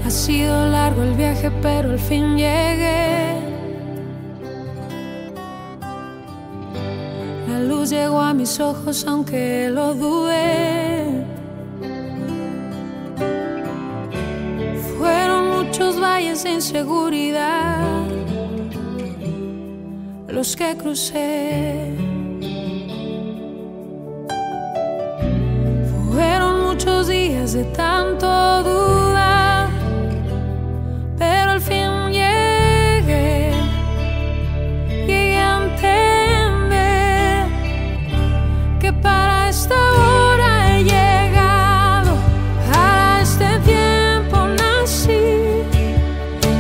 Ha sido largo el viaje, pero al fin llegué. La luz llegó a mis ojos, aunque lo dudé. Fueron muchos valles de inseguridad los que crucé. Fueron muchos días de tanto dudar, pero al fin llegué a entender que para esta hora he llegado, para este tiempo nací,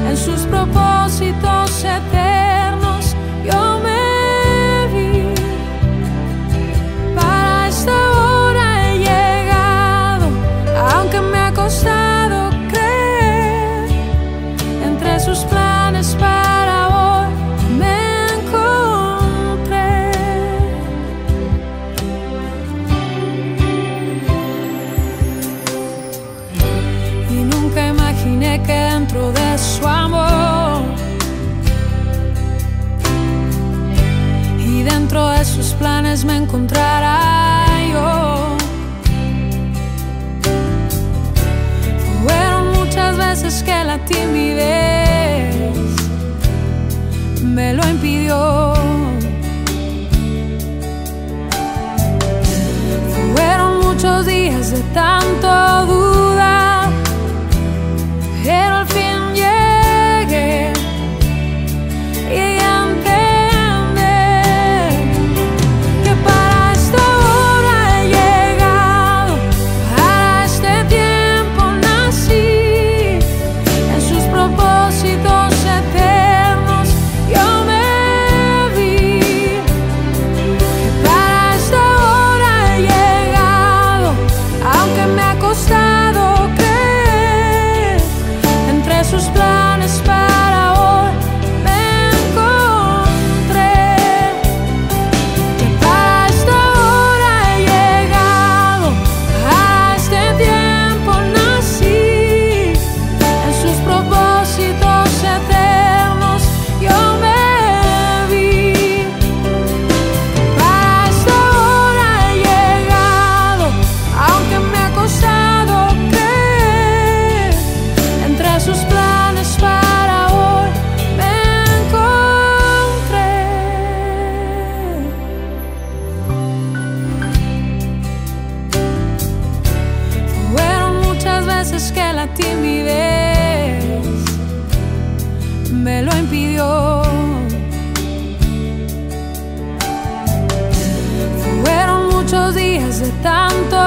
en sus propósitos eternos yo me vi. Para esta hora he llegado, aunque me ha costado creer, entre sus planes para hoy me encontré. Y nunca imaginé que dentro de su amor y dentro de sus planes me encontrara yo. Fueron muchas veces que la timidez me lo impidió. Fueron muchos días de tanto dudar, pero al fin llegué a entender que para esta hora he llegado, para este tiempo nací, en sus propósitos eternos yo me vi. Para esta hora he llegado, aunque me ha costado creer, entre sus planes para hoy me encontré. Que para esta hora he llegado, a este tiempo nací, en sus propósitos eternos yo me vi. Para esta hora he llegado, aunque me ha costado creer, entre sus planes para hoy me encontré. Fueron muchas veces que la timidez me lo impidió. Fueron muchos días de tanto